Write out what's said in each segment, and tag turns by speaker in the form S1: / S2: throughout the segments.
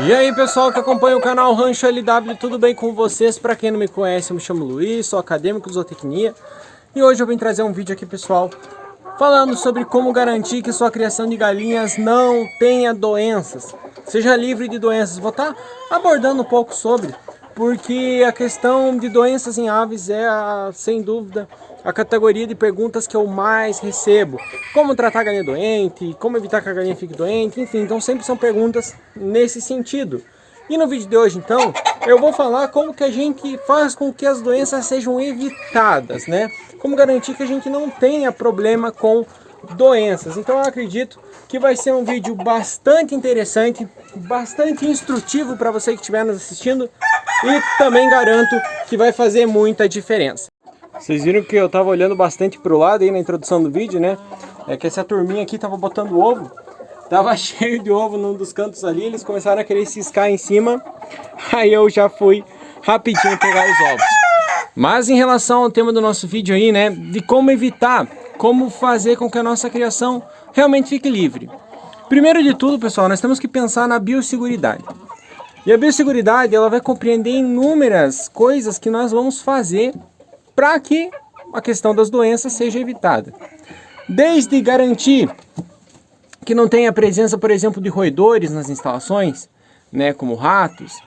S1: E aí pessoal que acompanha o canal Rancho LW, tudo bem com vocês? Para quem não me conhece, eu me chamo Luiz, sou acadêmico de zootecnia. E hoje eu vim trazer um vídeo aqui pessoal, falando sobre como garantir que sua criação de galinhas não tenha doenças, seja livre de doenças. Vou estar abordando um pouco sobre, porque a questão de doenças em aves é, sem dúvida, a categoria de perguntas que eu mais recebo. Como tratar a galinha doente, como evitar que a galinha fique doente, enfim, então sempre são perguntas nesse sentido. E no vídeo de hoje, então, eu vou falar como que a gente faz com que as doenças sejam evitadas, né? Como garantir que a gente não tenha problema com doenças. Então eu acredito que vai ser um vídeo bastante interessante, bastante instrutivo para você que estiver nos assistindo e também garanto que vai fazer muita diferença. Vocês viram que eu tava olhando bastante pro lado aí na introdução do vídeo, né? É que essa turminha aqui tava botando ovo. Tava cheio de ovo num dos cantos ali, eles começaram a querer ciscar em cima. Aí eu já fui rapidinho pegar os ovos. Mas em relação ao tema do nosso vídeo aí, né? De como evitar, como fazer com que a nossa criação realmente fique livre. Primeiro de tudo, pessoal, nós temos que pensar na biosseguridade. E a biosseguridade, ela vai compreender inúmeras coisas que nós vamos fazer para que a questão das doenças seja evitada. Desde garantir que não tenha presença, por exemplo, de roedores nas instalações, né, como ratos,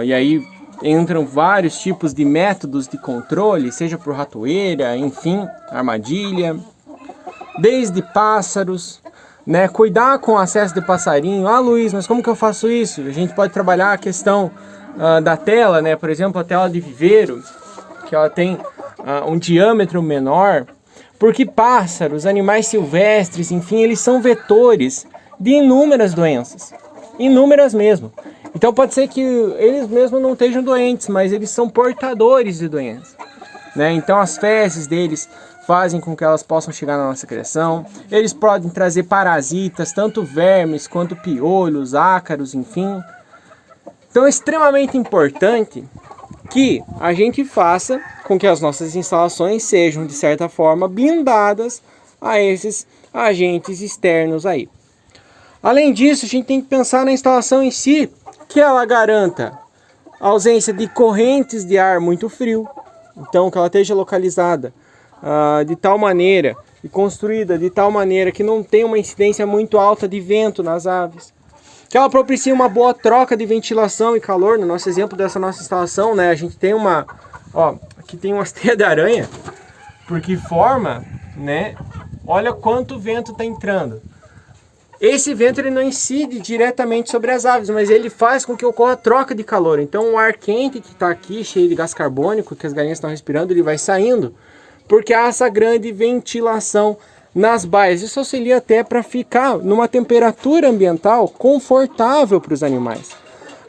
S1: e aí entram vários tipos de métodos de controle, seja por ratoeira, enfim, armadilha, desde pássaros, né, cuidar com o acesso de passarinho. Ah, Luiz, mas como que eu faço isso? A gente pode trabalhar a questão da tela, né, por exemplo, a tela de viveiro, que ela tem um diâmetro menor, porque pássaros, animais silvestres, enfim, eles são vetores de inúmeras doenças, inúmeras mesmo. Então pode ser que eles mesmos não estejam doentes, mas eles são portadores de doenças, né? Então as fezes deles fazem com que elas possam chegar na nossa criação. Eles podem trazer parasitas, tanto vermes quanto piolhos, ácaros, enfim. Então é extremamente importante que a gente faça com que as nossas instalações sejam, de certa forma, blindadas a esses agentes externos aí. Além disso, a gente tem que pensar na instalação em si, que ela garanta a ausência de correntes de ar muito frio, então que ela esteja localizada de tal maneira e construída de tal maneira que não tenha uma incidência muito alta de vento nas aves. Que ela propicie uma boa troca de ventilação e calor. No nosso exemplo dessa nossa instalação, né, a gente tem uma, ó, aqui tem umas teias de aranha, porque forma, né, olha quanto vento está entrando. Esse vento ele não incide diretamente sobre as aves, mas ele faz com que ocorra troca de calor. Então o ar quente que está aqui, cheio de gás carbônico, que as galinhas estão respirando, ele vai saindo, porque há essa grande ventilação nas baias. Isso auxilia até para ficar numa temperatura ambiental confortável para os animais.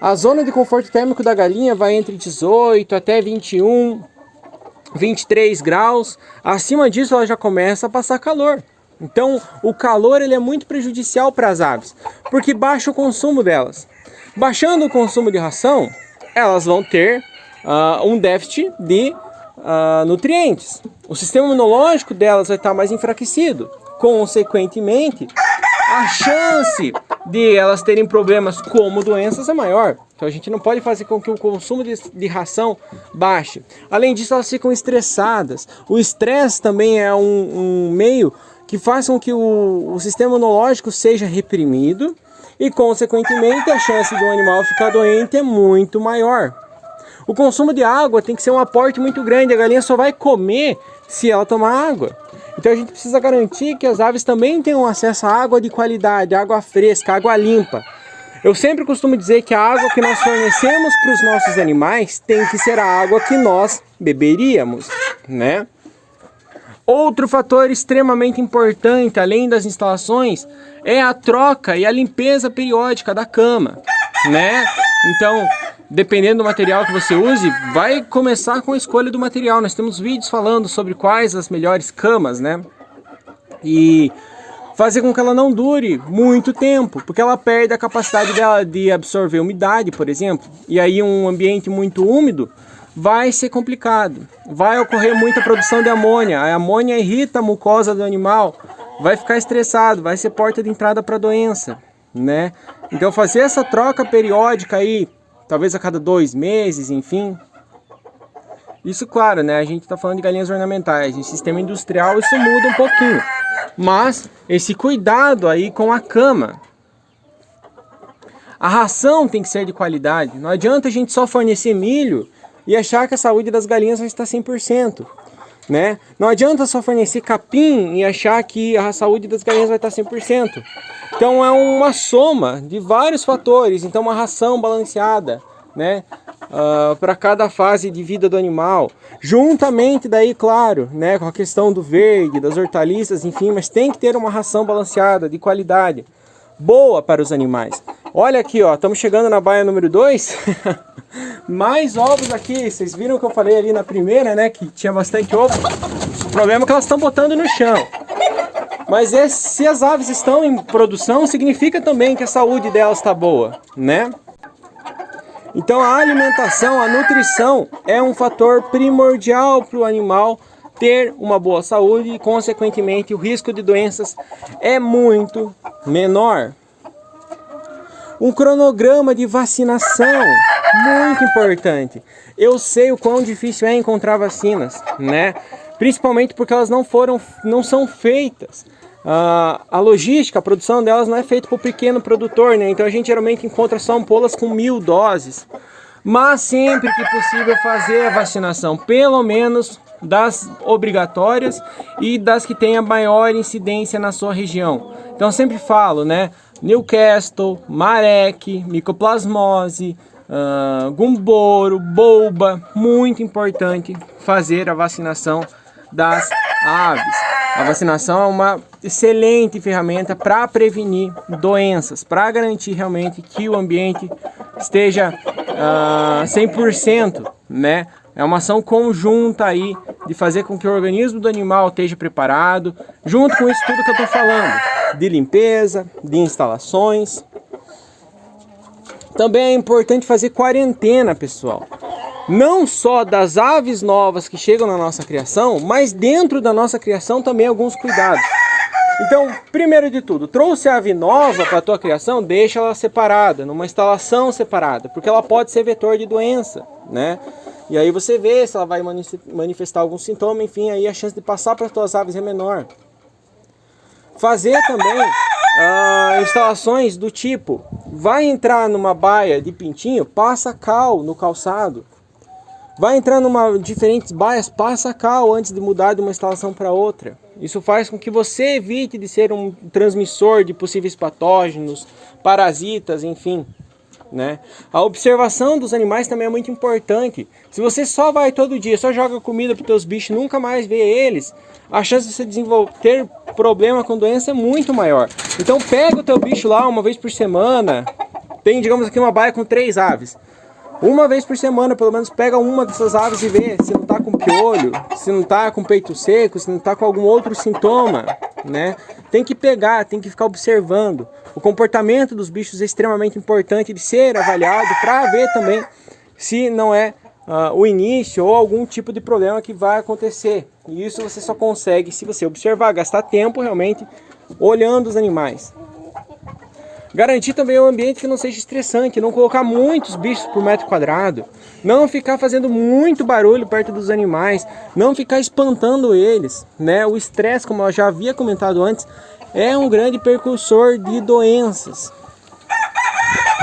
S1: A zona de conforto térmico da galinha vai entre 18 até 21, 23 graus. Acima disso ela já começa a passar calor. Então o calor ele é muito prejudicial para as aves, porque baixa o consumo delas. Baixando o consumo de ração, elas vão ter um déficit de nutrientes. O sistema imunológico delas vai estar mais enfraquecido. Consequentemente, a chance de elas terem problemas como doenças é maior. Então a gente não pode fazer com que o consumo de ração baixe. Além disso, elas ficam estressadas. O estresse também é um meio que faz com que o sistema imunológico seja reprimido e, consequentemente, a chance de um animal ficar doente é muito maior. O consumo de água tem que ser um aporte muito grande. A galinha só vai comer se ela tomar água. Então a gente precisa garantir que as aves também tenham acesso a água de qualidade, água fresca, água limpa. Eu sempre costumo dizer que a água que nós fornecemos para os nossos animais tem que ser a água que nós beberíamos, né? Outro fator extremamente importante, além das instalações, é a troca e a limpeza periódica da cama, né? Então, dependendo do material que você use, vai começar com a escolha do material. Nós temos vídeos falando sobre quais as melhores camas, né? E fazer com que ela não dure muito tempo, porque ela perde a capacidade dela de absorver umidade, por exemplo. E aí um ambiente muito úmido vai ser complicado. Vai ocorrer muita produção de amônia. A amônia irrita a mucosa do animal, vai ficar estressado, vai ser porta de entrada para doença. né? Então fazer essa troca periódica aí, talvez a cada 2 meses, enfim. Isso, claro, né? A gente está falando de galinhas ornamentais. Em sistema industrial isso muda um pouquinho. Mas esse cuidado aí com a cama. A ração tem que ser de qualidade. Não adianta a gente só fornecer milho e achar que a saúde das galinhas vai estar 100%. Né? Não adianta só fornecer capim e achar que a saúde das galinhas vai estar 100%. Então é uma soma de vários fatores. Então uma ração balanceada, né? Para cada fase de vida do animal, juntamente daí, claro, né, com a questão do verde, das hortaliças, enfim, mas tem que ter uma ração balanceada, de qualidade, boa para os animais. Olha aqui, ó, estamos chegando na baia número 2, mais ovos aqui, vocês viram que eu falei ali na primeira, né, que tinha bastante ovo, o problema é que elas estão botando no chão. Mas se as aves estão em produção, significa também que a saúde delas está boa, né? Então a alimentação, a nutrição é um fator primordial para o animal ter uma boa saúde e, consequentemente, o risco de doenças é muito menor. Um cronograma de vacinação, muito importante. Eu sei o quão difícil é encontrar vacinas, né? Principalmente porque elas não são feitas. A logística, a produção delas não é feita para o pequeno produtor, né? Então a gente geralmente encontra só ampolas com 1000 doses. Mas sempre que possível fazer a vacinação, pelo menos das obrigatórias e das que têm a maior incidência na sua região. Então eu sempre falo, né? Newcastle, Marek, Micoplasmose, Gumboro, Bolba, muito importante fazer a vacinação das aves. A vacinação é uma excelente ferramenta para prevenir doenças, para garantir realmente que o ambiente esteja 100%, né? É uma ação conjunta aí de fazer com que o organismo do animal esteja preparado, junto com isso tudo que eu estou falando, de limpeza, de instalações. Também é importante fazer quarentena, pessoal. Não só das aves novas que chegam na nossa criação, mas dentro da nossa criação também alguns cuidados. Então, primeiro de tudo, trouxe a ave nova para a tua criação, deixa ela separada, numa instalação separada, porque ela pode ser vetor de doença, né? E aí você vê se ela vai manifestar algum sintoma, enfim, aí a chance de passar para as tuas aves é menor. Fazer também instalações do tipo, vai entrar numa baia de pintinho, passa cal no calçado. Vai entrar numa diferentes baias, passa cal antes de mudar de uma instalação para outra. Isso faz com que você evite de ser um transmissor de possíveis patógenos, parasitas, enfim, né? A observação dos animais também é muito importante. Se você só vai todo dia, só joga comida para os teus bichos, nunca mais vê eles, a chance de você ter problema com doença é muito maior. Então pega o teu bicho lá uma vez por semana. Tem, digamos aqui, uma baia com 3 aves. Uma vez por semana, pelo menos, pega uma dessas aves e vê se não está com piolho, se não está com peito seco, se não está com algum outro sintoma, né? Tem que pegar, tem que ficar observando. O comportamento dos bichos é extremamente importante de ser avaliado para ver também se não é o início ou algum tipo de problema que vai acontecer. E isso você só consegue se você observar, gastar tempo realmente olhando os animais. Garantir também um ambiente que não seja estressante, não colocar muitos bichos por metro quadrado, não ficar fazendo muito barulho perto dos animais, não ficar espantando eles, né? O estresse, como eu já havia comentado antes, é um grande precursor de doenças.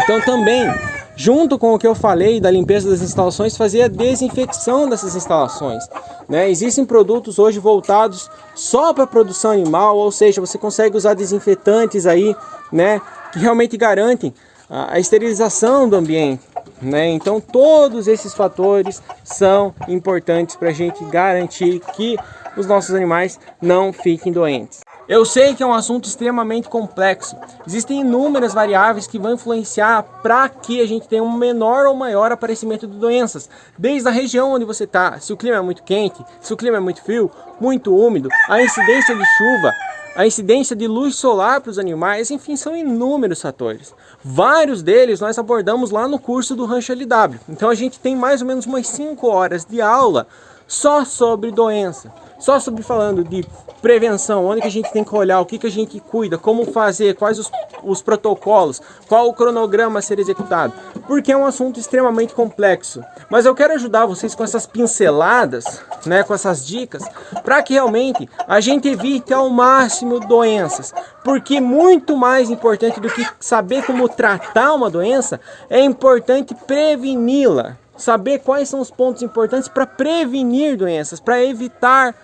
S1: Então também, junto com o que eu falei da limpeza das instalações, fazer a desinfecção dessas instalações, né? Existem produtos hoje voltados só para a produção animal, ou seja, você consegue usar desinfetantes aí, né, que realmente garantem a esterilização do ambiente, né? Então todos esses fatores são importantes para a gente garantir que os nossos animais não fiquem doentes. Eu sei que é um assunto extremamente complexo. Existem inúmeras variáveis que vão influenciar para que a gente tenha um menor ou maior aparecimento de doenças. Desde a região onde você está, se o clima é muito quente, se o clima é muito frio, muito úmido, a incidência de chuva, a incidência de luz solar para os animais, enfim, são inúmeros fatores. Vários deles nós abordamos lá no curso do Rancho LW. Então a gente tem mais ou menos umas 5 horas de aula só sobre doença. só sobre falando de prevenção, onde que a gente tem que olhar, o que que a gente cuida, como fazer, quais os protocolos, qual o cronograma a ser executado, porque é um assunto extremamente complexo. Mas eu quero ajudar vocês com essas pinceladas, né, com essas dicas, para que realmente a gente evite ao máximo doenças, porque muito mais importante do que saber como tratar uma doença, é importante preveni-la, saber quais são os pontos importantes para prevenir doenças, para evitar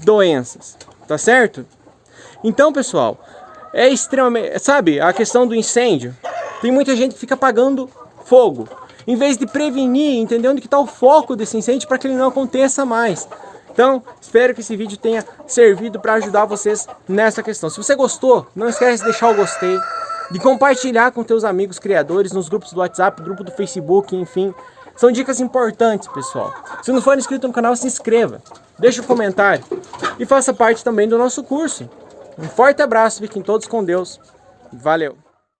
S1: doenças, tá certo? Então, pessoal, é extremamente, sabe, a questão do incêndio, tem muita gente que fica apagando fogo, em vez de prevenir, entender onde que está o foco desse incêndio para que ele não aconteça mais. Então, espero que esse vídeo tenha servido para ajudar vocês nessa questão. Se você gostou, não esquece de deixar o gostei, de compartilhar com teus amigos criadores nos grupos do WhatsApp, grupo do Facebook, enfim. São dicas importantes, pessoal. Se não for inscrito no canal, se inscreva, deixa um comentário e faça parte também do nosso curso. Um forte abraço, fiquem todos com Deus. Valeu!